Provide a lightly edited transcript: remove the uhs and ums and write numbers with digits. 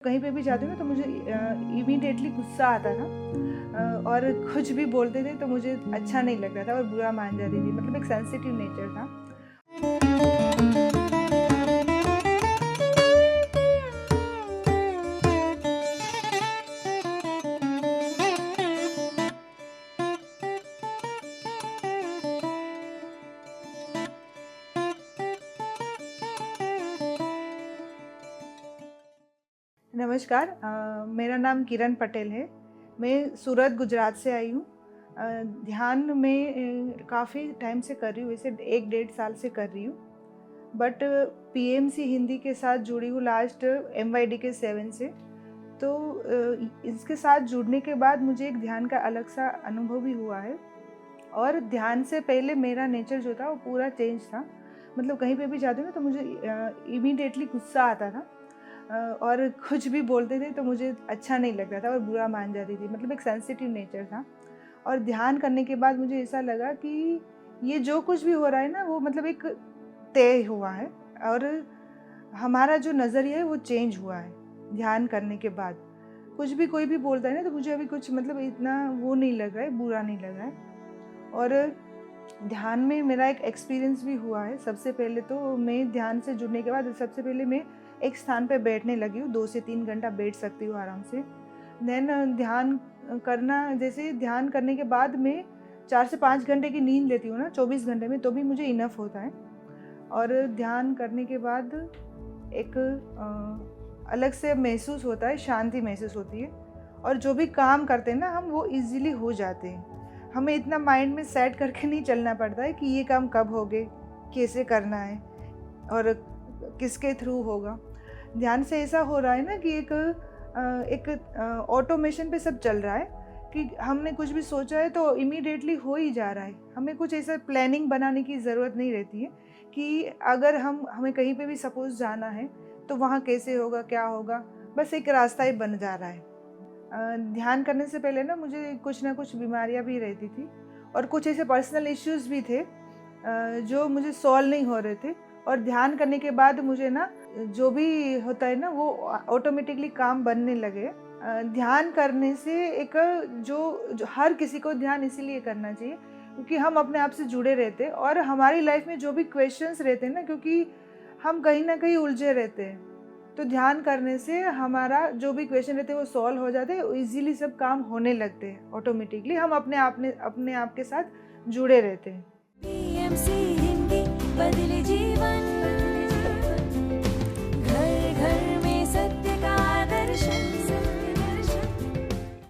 कहीं पे भी जाती हूँ ना तो मुझे इमीडिएटली गुस्सा आता था और कुछ भी बोलते थे तो मुझे अच्छा नहीं लग रहा था और बुरा मान जाती थी, मतलब एक सेंसिटिव नेचर था। नमस्कार, मेरा नाम किरण पटेल है। मैं सूरत गुजरात से आई हूँ। ध्यान में काफ़ी टाइम से कर रही हूँ, वैसे 1 डेढ़ साल से कर रही हूँ। बट पीएमसी हिंदी के साथ जुड़ी हूँ लास्ट MYD के 7 से। तो इसके साथ जुड़ने के बाद मुझे एक ध्यान का अलग सा अनुभव भी हुआ है। और ध्यान से पहले मेरा नेचर जो था वो पूरा चेंज था। मतलब कहीं पे भी जाती हूँ ना तो मुझे इमीडिएटली गुस्सा आता था और कुछ भी बोलते थे तो मुझे अच्छा नहीं लगता था और बुरा मान जाती थी, मतलब एक सेंसिटिव नेचर था। और ध्यान करने के बाद मुझे ऐसा लगा कि ये जो कुछ भी हो रहा है ना वो मतलब एक तय हुआ है और हमारा जो नज़रिया है वो चेंज हुआ है ध्यान करने के बाद। कुछ भी कोई भी बोलता है ना तो मुझे अभी कुछ मतलब इतना वो नहीं लग रहा है, बुरा नहीं लग रहा है। और ध्यान में मेरा एक एक्सपीरियंस भी हुआ है। सबसे पहले तो मैं ध्यान से जुड़ने के बाद सबसे पहले मैं एक स्थान पे बैठने लगी हूँ, 2 से 3 घंटा बैठ सकती हूँ आराम से। देन ध्यान करना, जैसे ध्यान करने के बाद मैं 4 से 5 घंटे की नींद लेती हूँ ना 24 घंटे में, तो भी मुझे इनफ होता है। और ध्यान करने के बाद एक अलग से महसूस होता है, शांति महसूस होती है। और जो भी काम करते हैं ना हम, वो ईज़िली हो जाते हैं। हमें इतना माइंड में सेट करके नहीं चलना पड़ता है कि ये काम कब होगे, कैसे करना है और किसके थ्रू होगा। ध्यान से ऐसा हो रहा है ना कि एक ऑटोमेशन पे सब चल रहा है कि हमने कुछ भी सोचा है तो इमीडिएटली हो ही जा रहा है। हमें कुछ ऐसा प्लानिंग बनाने की ज़रूरत नहीं रहती है कि अगर हमें कहीं पे भी सपोज़ जाना है तो वहाँ कैसे होगा, क्या होगा, बस एक रास्ता ही बन जा रहा है। ध्यान करने से पहले ना मुझे कुछ ना कुछ बीमारियां भी रहती थी और कुछ ऐसे पर्सनल इश्यूज़ भी थे जो मुझे सॉल्व नहीं हो रहे थे। और ध्यान करने के बाद मुझे ना जो भी होता है ना वो ऑटोमेटिकली काम बनने लगे। ध्यान करने से एक जो हर किसी को ध्यान इसीलिए करना चाहिए क्योंकि हम अपने आप से जुड़े रहते हैं और हमारी लाइफ में जो भी क्वेश्चंस रहते हैं ना, क्योंकि हम कहीं ना कहीं उलझे रहते हैं, तो ध्यान करने से हमारा जो भी क्वेश्चन रहते हैं वो सॉल्व हो जाते हैं, इजीली सब काम होने लगते हैं ऑटोमेटिकली। हम अपने आप के साथ जुड़े रहते हैं। PMC हिंदी बदले जीवन।